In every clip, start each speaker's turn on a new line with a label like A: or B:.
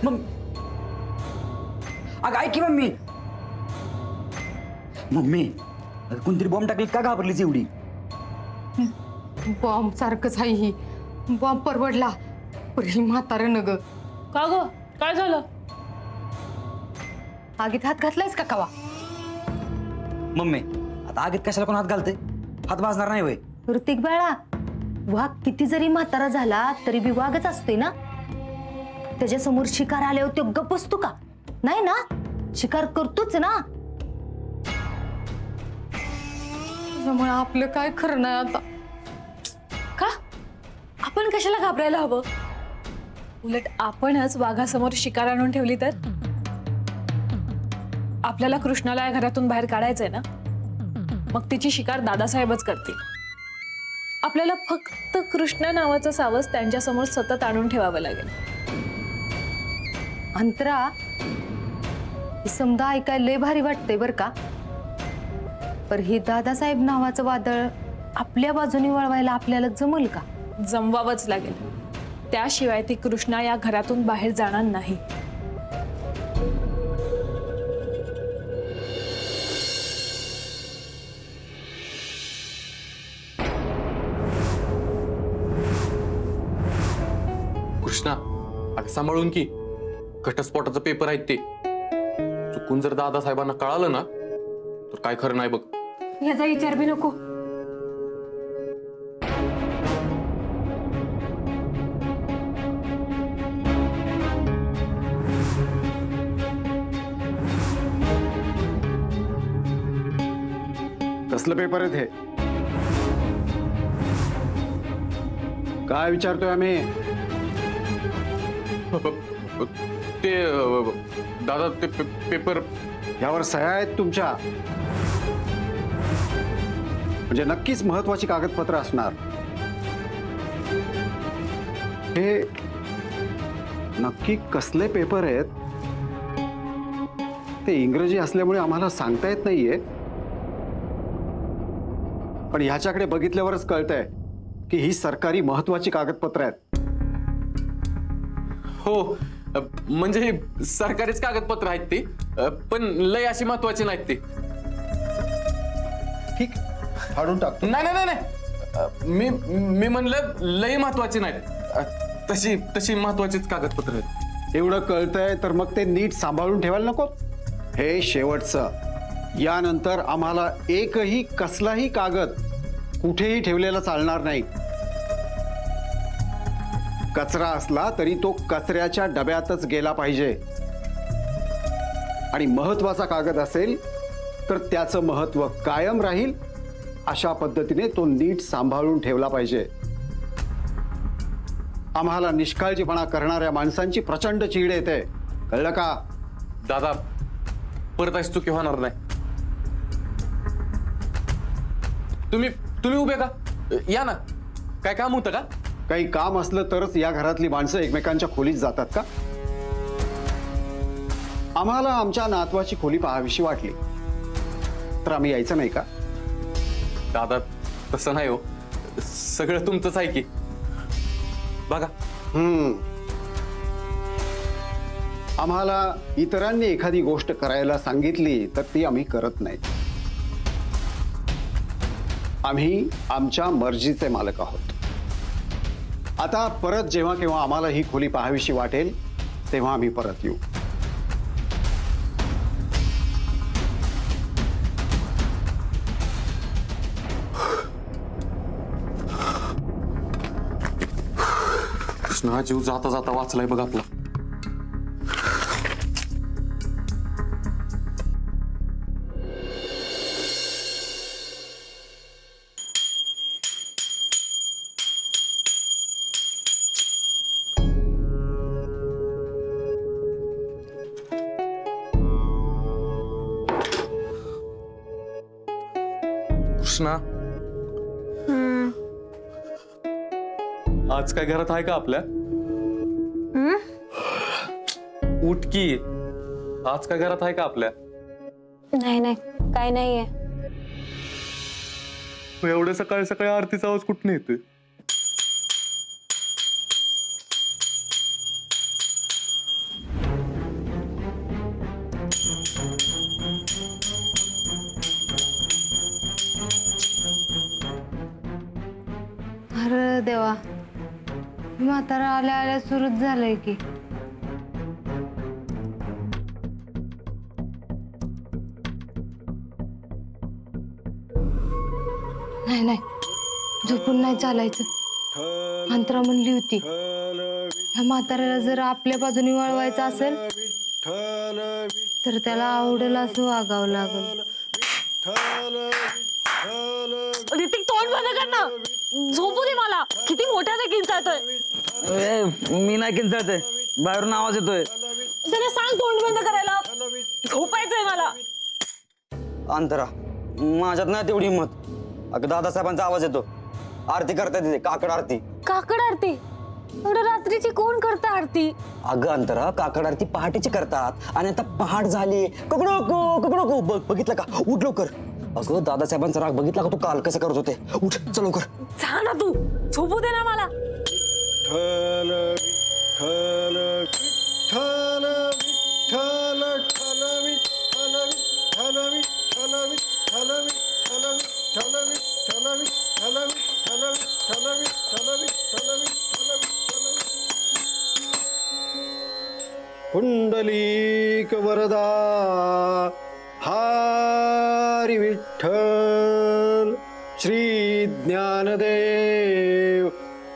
A: मग अगं ऐक की मम्मी. मम्मी अगं कोणतरी बॉम्ब टाकली का घाबरलीच एवढी?
B: बॉम्ब सारखंच आहे ही. बॉम्ब परवडला पण ही म्हातारं न ग.
C: का ग काय झालं?
B: आगीत हात घातलायस का कवा?
A: मम्मी आता आगीत कशाला कोण हात घालते? हात भाजणार नाही वय.
D: ऋतिक बाळा, वाघ किती जरी म्हातारा झाला तरी बी वाघच असतोय ना. त्याच्यासमोर शिकार आल्यावर तो गप्प बसतो का? नाही ना, शिकार करतोच ना.
B: त्यामुळे आपलं काय खरं नाही आता.
C: का आपण कशाला घाबरायला हवं? उलट आपणच वाघासमोर शिकार आणून ठेवली तर. आपल्याला कृष्णाला या घरातून बाहेर काढायचंय ना, मग तिची शिकार दादासाहेबच करतील. आपल्याला फक्त कृष्ण नावाचं सावज त्यांच्या समोर सतत आणून ठेवावं लागेल.
D: अंतरा, ही समजा ऐकायला लय भारी वाटतंय बर का, पर ही दादासाहेब नावाचं वादळ आपल्या बाजूने वळवायला आपल्याला जमल का?
C: जमवावंच लागेल. त्याशिवाय ती कृष्णा या घरातून बाहेर जाणार नाही.
E: कृष्णा अगं सांभाळून की, घटस्फोटाचा पेपर आहेत ते. चुकून जर दादासाहेबांना कळालं ना तर काय खरं नाही बघ.
B: ह्याचा विचार बी नको.
F: कसलं पेपर आहेत हे? काय विचारतोय आम्ही?
E: ते दादा ते पेपर
F: यावर सह्या आहेत तुमच्या? म्हणजे नक्कीच महत्वाची कागदपत्र असणार. हे नक्की कसले पेपर आहेत ते इंग्रजी असल्यामुळे आम्हाला सांगता येत नाहीये, पण ह्याच्याकडे बघितल्यावरच कळतंय की ही सरकारी महत्वाची कागदपत्र आहेत.
E: हो म्हणजे हे सरकारीच कागदपत्र आहेत ते, पण लय अशी महत्वाची नाहीत ते.
F: ठीक, फाडून टाकतो.
E: नाही नाही नाही, मी म्हणलं लय महत्वाची नाहीत. तशी महत्वाचीच कागदपत्र आहेत.
F: एवढं कळतंय तर मग ते नीट सांभाळून ठेवायला नको? हे शेवटचं. यानंतर आम्हाला एकही कसलाही कागद कुठेही ठेवलेला चालणार नाही. कचरा असला तरी तो कचऱ्याच्या डब्यातच गेला पाहिजे, आणि महत्वाचा कागद असेल तर त्याचं महत्व कायम राहील अशा पद्धतीने तो नीट सांभाळून ठेवला पाहिजे. आम्हाला निष्काळजीपणा करणाऱ्या माणसांची प्रचंड चीड येते, कळलं का?
E: दादा परत अशी चुकी होणार नाही. तुम्ही उभे का? या ना, काय काम होतं का?
F: काही काम असलं तरच या घरातली माणसं एकमेकांच्या खोलीत जातात का? आम्हाला आमच्या नातवाची खोली पाहावीशी वाटली तर आम्ही यायचं नाही का?
E: दादा तसं नाही हो, सगळं तुमचंच आहे की. बघा
F: आम्हाला इतरांनी एखादी गोष्ट करायला सांगितली तर ती आम्ही करत नाही. आम्ही आमच्या मर्जीचे मालक आहोत. आता परत जेव्हा केव्हा आम्हाला ही खोली पाहावीशी वाटेल तेव्हा आम्ही परत येऊ.
E: कृष्णा जीव जाता जाता वाचलाय बघ आपला. कृष्णा आज काय घरात आहे का आपल्या? उठ की, आज काय घरात आहे का आपल्या?
G: नाही नाही, काय नाहीये.
E: एवढ्या सकाळी सकाळी आरतीचा आवाज कुठून येतोय?
B: देवा, म्हातारा आल्या आल्या सुरूच झालंय की. नाही नाही, झोपून नाही चालायचं. अंतरा म्हणली होती, ह्या म्हाताऱ्याला जर आपल्या बाजूने वळवायचं असेल तर त्याला आवडेल असं वागावं लागल.
C: ऋतिक, तोंड बंद कर ना. झोपू दे मला. किती मोठ्याने किंचाळतोय.
A: मी नाही किंचाळते, बाहेरून आवाज येतोय.
C: त्याला सांग तोंड बंद करायला. झोपायचंय मला.
A: अंतरा, माझ्यात नाही तेवढी हिंमत. अगं दादासाहेबांचा आवाज येतो. आरती करताय तिथे, काकड आरती.
C: काकड आरती? एवढं रात्रीची कोण करता आरती?
A: अगं अंतरा, काकड आरती पहाटेची करतात आणि आता पहाट झाली. कुकडो बघितलं का? उठ लवकर. अगं दादासाहेबांचा राग बघितला का तू काल कसं करत होते? उठ चल लवकर.
C: जा ना तू. झोपू दे ना मला.
F: विठ्ठल विठ्ठल विठ्ठल विठ्ठल विठ्ठल विठ्ठल विठ्ठल विठ्ठल विठ्ठल विठ्ठल विठ्ठल विठ्ठल विठ्ठल विठ्ठल विठ्ठल विठ्ठल विठ्ठल विठ्ठल विठ्ठल. पुंडलीक वरदा हरी विठ्ठल. श्री ज्ञानदेव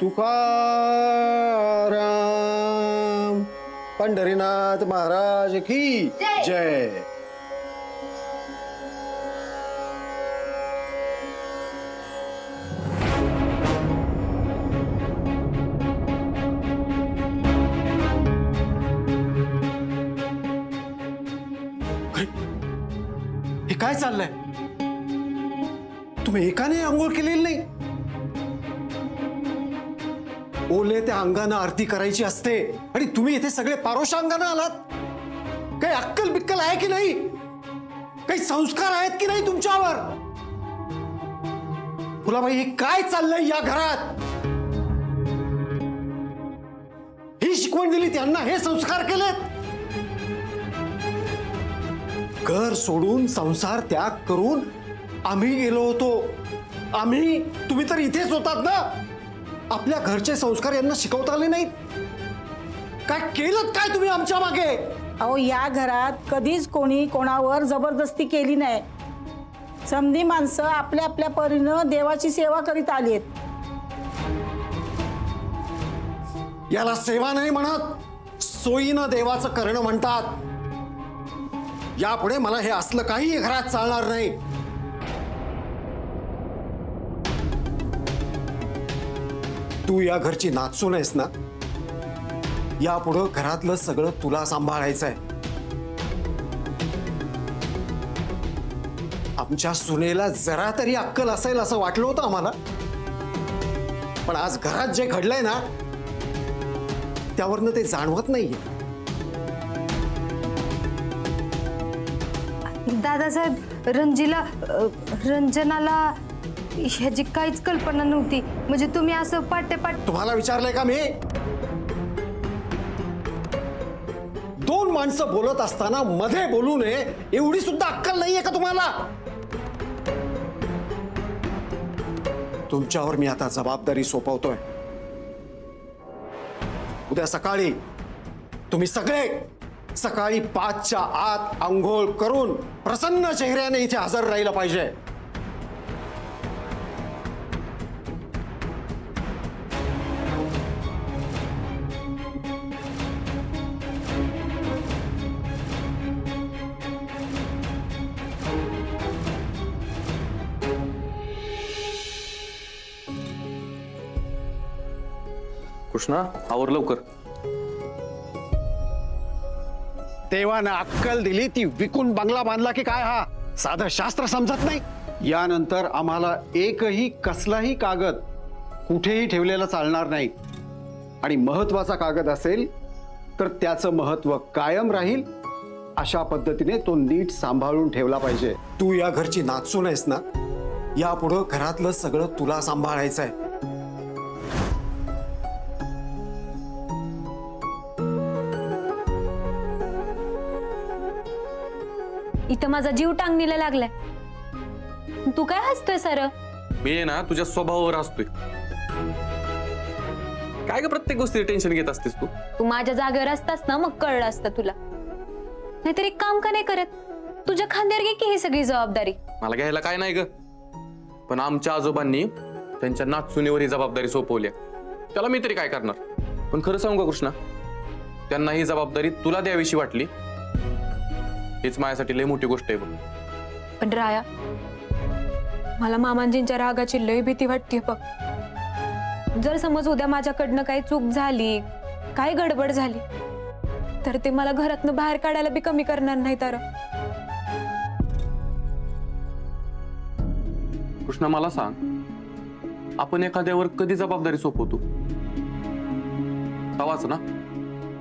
F: तुकाराम पंढरीनाथ महाराज की जय. हे काय चाललंय? तुम्ही एकाने आंघोळ केलेली नाही? ओले त्या अंगानं आरती करायची असते आणि तुम्ही इथे सगळे पारोशांगानं आलात. काही अक्कल बिक्कल आहे की नाही? काही संस्कार आहेत की नाही तुमच्यावर? फुलाबाई, हे काय चाललंय या घरात? ही शिकवण दिली त्यांना, हे संस्कार केलेत. घर सोडून संसार त्याग करून आम्ही गेलो होतो. आम्ही, तुम्ही तर इथेच होतात ना. आपल्या घरचे संस्कार यांना शिकवता आले नाहीत. काय केलं काय तुम्ही आमच्या मागे?
H: अहो, या घरात कधीच कोणी कोणावर जबरदस्ती केली नाही. समधी माणसं आपल्या आपल्या परीनं देवाची सेवा करीत आलीत.
F: याला सेवा नाही म्हणत, सोयीनं देवाचं करणं म्हणतात. यापुढे मला हे असलं काही घरात चालणार नाही. तू या घरची नाचून आहेस ना. यापुढं घरातलं सगळं तुला सांभाळायचंय. आमच्या सुनेला जरा तरी अक्कल असेल असं वाटलं होतं आम्हाला, पण आज घरात जे घडलंय ना त्यावरनं ते जाणवत नाहीये.
B: दादासाहेब, रंजनाला ह्याची काहीच कल्पना नव्हती. म्हणजे तुम्ही असं पाट्यापाट.
F: तुम्हाला विचारलंय का मी? दोन माणसं बोलत असताना मध्ये बोलू नये एवढी सुद्धा अक्कल नाहीये का तुम्हाला? तुमच्यावर मी आता जबाबदारी सोपवतोय. उद्या सकाळी तुम्ही सगळे सकाळी 5च्या आत आंघोळ करून प्रसन्न चेहऱ्याने इथे हजर राहिलं पाहिजे.
E: कृष्णा, आवर लवकर.
F: देवानं अक्कल दिली ती विकून बंगला बांधला की काय? हा साधं शास्त्र समजत नाही. यानंतर आम्हाला एकही कसलाही कागद कुठेही ठेवलेला चालणार नाही. आणि महत्वाचा कागद असेल तर त्याचं महत्व कायम राहील. अशा पद्धतीने तो नीट सांभाळून ठेवला पाहिजे. तू या घरची नाचून आहेस ना. यापुढं घरातलं सगळं तुला सांभाळायचंय.
G: इथं माझा जीव टांगणीला लागलाय. तू काय हसतोय सर?
E: मी आहे ना तुझ्या स्वभावावर असतोय. काय ग प्रत्येक गोष्टी टेन्शन घेत असतेस तू?
G: तू माझ्या जागेवर असतास ना मग कळलं असतं तुला. नाहीतर एक काम का नाही करत, तुझ्या खांद्यावर घे की ही सगळी जबाबदारी.
E: मला घ्यायला काय नाही ग, पण आमच्या आजोबांनी त्यांच्या नाचुनीवर ही जबाबदारी सोपवली. त्याला मी तरी काय करणार? पण खरं सांगू का कृष्णा, त्यांना ही जबाबदारी तुला द्यावीशी वाटली हीच माझ्यासाठी लय मोठी गोष्ट आहे बघ.
G: पण राया, मला मामांजींच्या रागाची लय भीती वाटते बघ. जर समज उद्या माझ्याकडनं काही चूक झाली, काय गडबड झाली, तर ते मला घरातनं बाहेर काढायला बी कमी करणार नाही तर.
E: कृष्णा मला सांग, आपण एखाद्यावर कधी जबाबदारी सोपवतो? तवाच ना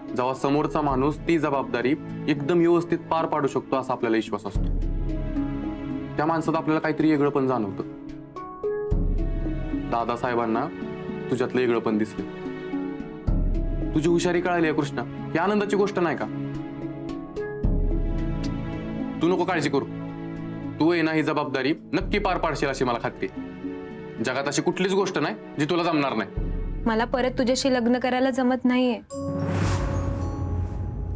E: जेव्हा समोरचा माणूस ती जबाबदारी एकदम व्यवस्थित पार पाडू शकतो असा आपल्याला विश्वास असतो. त्या माणसात आपल्याला काहीतरी वेगळं पण जाणवतं. दादासाहेबांना तुझ्यातलं वेगळं पण दिसलं. तुझी हुशारी कळाली आहे कृष्णा, ही आनंदाची गोष्ट नाही का? तू नको काळजी करू, तू आहे ना ही जबाबदारी नक्की पार पाडशील अशी मला खात्री. जगात अशी कुठलीच गोष्ट नाही जी तुला जमणार नाही.
G: मला परत तुझ्याशी लग्न करायला जमत नाहीये.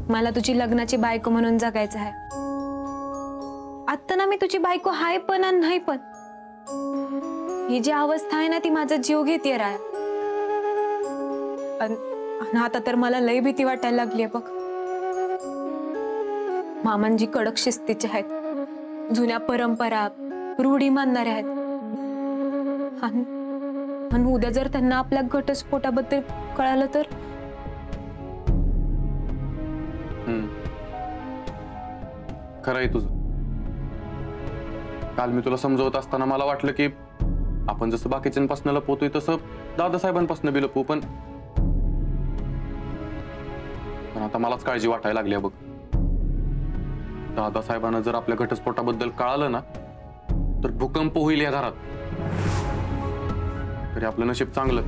G: मला तुझी लग्नाची बायको म्हणून जगायचं आहे. आता ना मी तुझी बायको हाय पण आणि नाही पण. ही जी अवस्था आहे ना ती माझा जीव घेते राय. आणि आता तर मला लय भीती वाटायला लागलीये बघ. मामांजी कडक शिस्तीचे आहेत, जुन्या परंपरा रूढी मानणारे आहेत. आणि उद्या जर त्यांना आपल्या घटस्फोटाबद्दल कळालं तर.
E: खरं आहे तुझं. काल मी तुला समजवत असताना मला वाटलं की आपण जसं बाकीच्यांपासून लपवतोय तसं दादासाहेबांपासून बी लपवू, पण आता मलाच काळजी वाटायला लागली बघ. दादासाहेबांना जर आपल्या घटस्फोटाबद्दल कळालं ना तर भूकंप होईल या घरात. तरी आपलं नशीब चांगलं,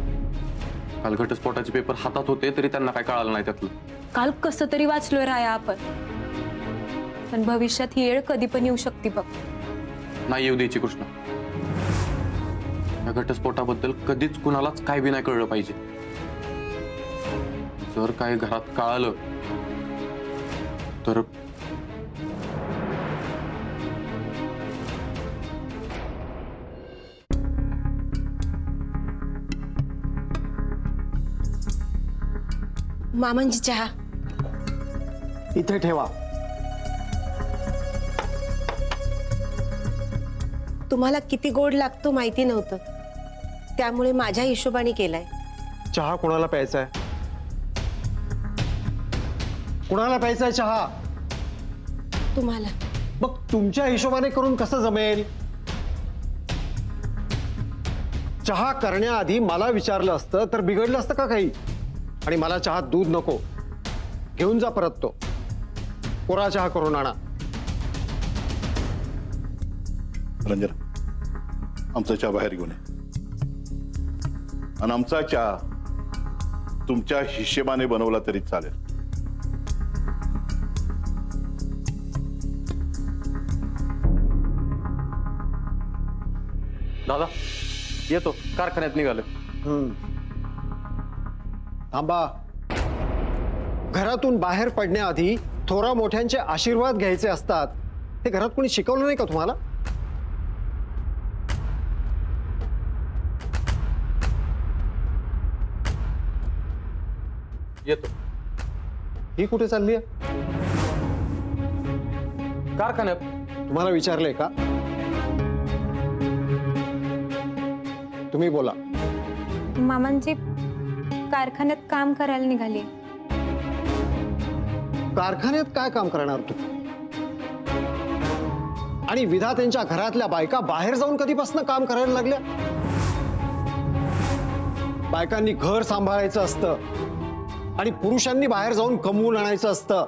E: काल घटस्फोटाचे पेपर हातात होते तरी त्यांना काय कळालं नाही त्यातलं.
G: काल कसं तरी वाचलोय राया आपण, पण भविष्यात ही वेळ कधी पण येऊ शकते बघ.
E: नाही येऊ द्यायची कृष्णा. या घटस्फोटाबद्दल कधीच कुणालाच काय बी नाही कळलं पाहिजे. जर काय घरात कळालं तर
I: मामांची चहा
F: इथे ठेवा.
I: तुम्हाला किती गोड लागतो माहिती नव्हतं, त्यामुळे माझ्या हिशोबाने केलाय.
F: चहा कोणाला प्यायचा आहे? कोणाला प्यायचा आहे चहा?
I: तुम्हाला.
F: मग तुमच्या हिशोबाने करून कसं जमेल? चहा करण्याआधी मला विचारलं असतं तर बिघडलं असतं का काही? आणि मला चहात दूध नको, घेऊन जा परत तो. कोरा चहा करून आणा.
J: रंजना, आमचा चहा बाहेर घेऊन ये. आणि आमचा चहा तुमच्या हिशेबाने बनवला तरी चालेल.
E: दादा येतो, कारखान्यात निघालो.
F: थांबा. घरातून बाहेर पडण्याआधी थोरा मोठ्यांचे आशीर्वाद घ्यायचे असतात. हे घरात कोणी शिकवलं नाही का तुम्हाला?
E: येतो.
F: ही कुठे चालली आहे?
E: कारखान्यात.
F: तुम्हाला विचारलंय का? तुम्ही बोला.
G: मामांची कारखान्यात काम करायला निघाली.
F: कारखान्यात काय काम करणार तू? आणि विधात्यांच्या घरातल्या बायका बाहेर जाऊन कधीपासून काम करायला लागल्या? बायकांनी घर सांभाळायचं असतं आणि पुरुषांनी बाहेर जाऊन कमवून आणायचं असतं.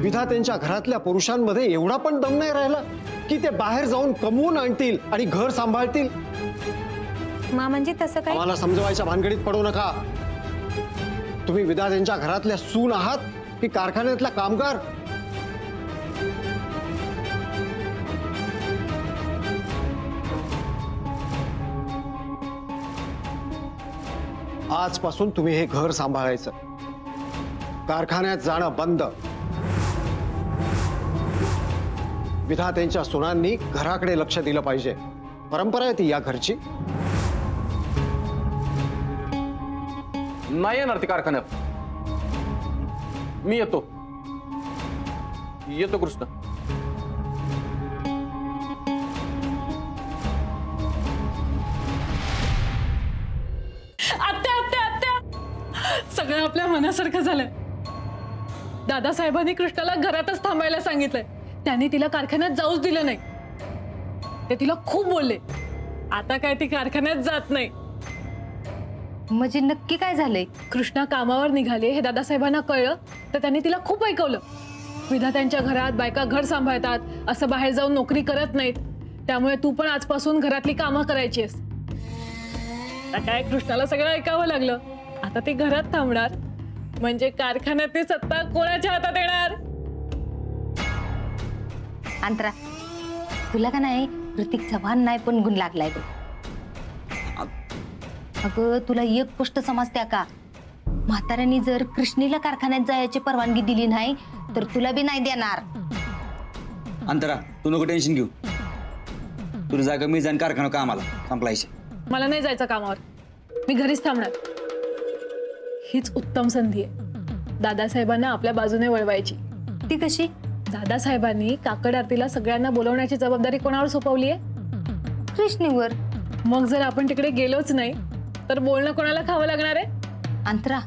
F: विधात्यांच्या घरातल्या पुरुषांमध्ये एवढा पण दम नाही राहिला की ते बाहेर जाऊन कमवून आणतील आणि घर सांभाळतील.
G: मामांजी तसं काय?
F: आम्हाला समजवायच्या भानगडीत पडू नका. तुम्ही विधात्यांच्या घरातल्या सून आहात की कारखान्यातला कामगार? आजपासून तुम्ही हे घर सांभाळायचं, कारखान्यात जाणं बंद. विधात्यांच्या सुनांनी घराकडे लक्ष दिलं पाहिजे. परंपरा आहे ती या घरची.
E: नाही येणार ती कारखान्यात. मी येतो कृष्ण.
C: सगळं आपल्या मनासारखं झालंय. दादासाहेबांनी कृष्णाला घरातच थांबायला सांगितलंय. त्यांनी तिला कारखान्यात जाऊच दिलं नाही. ते तिला खूप बोलले. आता काय ती कारखान्यात जात नाही.
D: म्हणजे नक्की काय झालंय?
C: कृष्णा कामावर निघाले हे दादासाहेबांना कळलं तर त्यांनी तिला खूप ऐकवलं. विधात्यांच्या घरात बायका घर सांभाळतात, असं बाहेर जाऊन नोकरी करत नाहीत. त्यामुळे तू पण आजपासून घरातली कामं करायची आहेस. आता काय कृष्णाला सगळं ऐकावं लागलं. आता ती घरात थांबणार म्हणजे कारखान्यातली सत्ता कोणाच्या हातात येणार?
D: अंतरा, तुला का नाही ऋतिक चव्हाण नाही पण गुण लागलाय बघ. अगं तुला एक गोष्ट समजत्या का? म्हाताऱ्यांनी जर कृष्णीला कारखान्यात जायची परवानगी दिली नाही तर तुला बी नाही देणार.
A: अंतरा, तू नको टेन्शन घेऊ. तुझी जागा मी जाईन कारखाना कामाला. संपलायचे.
C: मला नाही जायचं कामावर. मी घरीच थांबणार. हीच उत्तम संधी आहे दादासाहेबांना आपल्या बाजूने वळवायची.
D: ती कशी?
C: दादासाहेबांनी काकड आरतीला सगळ्यांना बोलवण्याची जबाबदारी कोणावर सोपवली आहे?
D: कृष्णीवर.
C: मग जर आपण तिकडे गेलोच नाही तर बोलणं कोणाला खावं लागणार आहे?
D: अंतरा,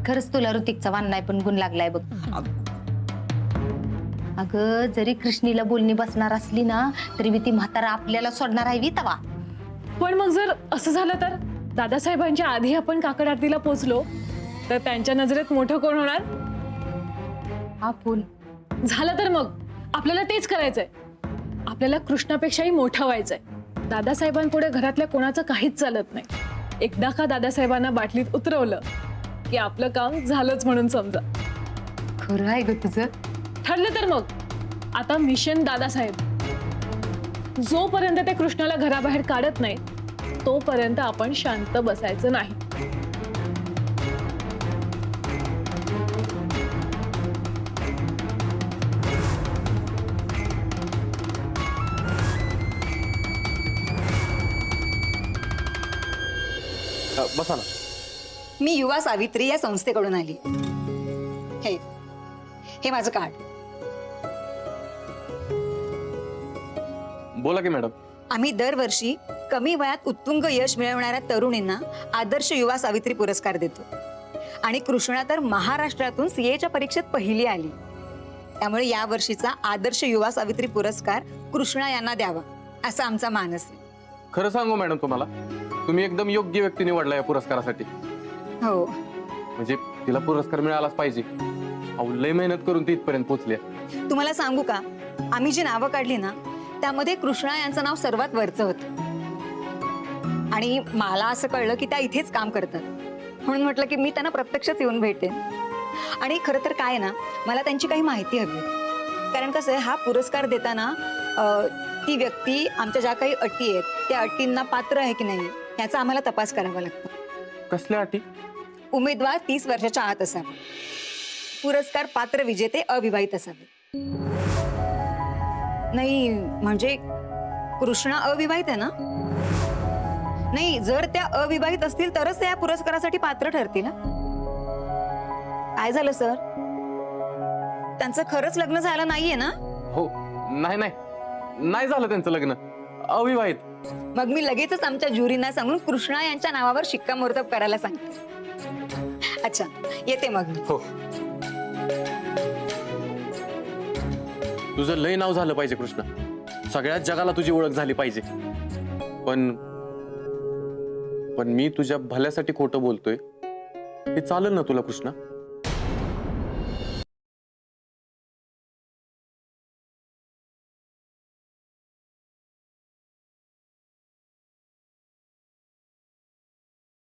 D: खरंच तुला ऋतिक चव्हाण नाही पण गुण लागलाय बघ. अगं जरी कृष्णीला बोलणी बसणार असली ना तरी बी ती म्हातारा आपल्याला सोडणार आहे तवा.
C: पण मग जर असं झालं तर दादासाहेबांच्या आधी आपण काकड आरतीला पोचलो तर त्यांच्या नजरेत मोठं कोण होणार?
D: आपण.
C: झालं तर मग आपल्याला तेच करायचंय. आपल्याला कृष्णापेक्षाही मोठं व्हायचंय. दादासाहेबांपुढे घरातल्या कोणाचं काहीच चालत नाही. एकदा का दादासाहेबांना बाटलीत उतरवलं की आपलं काम झालंच म्हणून समजा.
D: खरं आहे ग तुझं.
C: ठरलं तर मग आता मिशन दादासाहेब. जोपर्यंत ते कृष्णाला घराबाहेर काढत नाही तोपर्यंत आपण शांत बसायचं नाही.
E: बसा ना.
K: मी युवा सावित्री या संस्थेकडून आली. हे माझं कार्ड.
E: बोला की मॅडम.
K: आम्ही दरवर्षी कमी वयात उत्तुंग यश मिळवणाऱ्या तरुणींना आदर्श युवा सावित्री पुरस्कार देतो. आणि कृष्णा तर महाराष्ट्रातून सीएच्या परीक्षेत पहिली आली. त्यामुळे या वर्षीचा आदर्श युवा सावित्री पुरस्कार कृष्णा यांना द्यावा असा आमचा मानस आहे.
E: खरं सांगू मॅडम, तुम्हाला तुम्ही एकदम योग्य व्यक्ती निवडला या पुरस्कारासाठी.
K: हो,
E: म्हणजे तिला पुरस्कार मिळालाच पाहिजे. अहो, लय मेहनत करून ती इथपर्यंत पोहोचली.
K: तुम्हाला सांगू का, आम्ही जी नावं काढली ना त्यामध्ये कृष्णा यांचं नाव सर्वात वरचं होतं. आणि मला असं कळलं की त्या इथेच काम करतात. म्हणून म्हटलं की मी त्यांना प्रत्यक्षच येऊन भेटेन. आणि खरं तर काय ना, मला त्यांची काही माहिती हवी. कारण कसं आहे, हा पुरस्कार देताना ती व्यक्ती आमच्या ज्या काही अटी आहेत त्या अटींना पात्र आहे की नाही याचा आम्हाला तपास करावा लागतो.
E: कसल्या अटी?
K: उमेदवार 30 वर्षाच्या आत असावे. पुरस्कार पात्र विजेते अविवाहित असावे. नाही म्हणजे कृष्णा अविवाहित आहे ना? नाही, जर त्या अविवाहित असतील तरच त्या पुरस्कारासाठी पात्र ठरतील. काय झालं सर? त्यांचं खरंच लग्न झालं नाहीये ना?
E: हो, नाही झालं त्यांचं लग्न. अविवाहित.
K: मग मी लगेचच आमच्या ज्युरींना सांगून कृष्णा यांच्या नावावर शिक्कामोर्तब करायला सांगते. अच्छा, येते मग.
E: हो. तुझं लय नाव झालं पाहिजे कृष्णा. सगळ्याच जगाला तुझी ओळख झाली पाहिजे. पण मी तुझ्या भल्यासाठी खोटं बोलतोय हे चालेल ना तुला कृष्णा?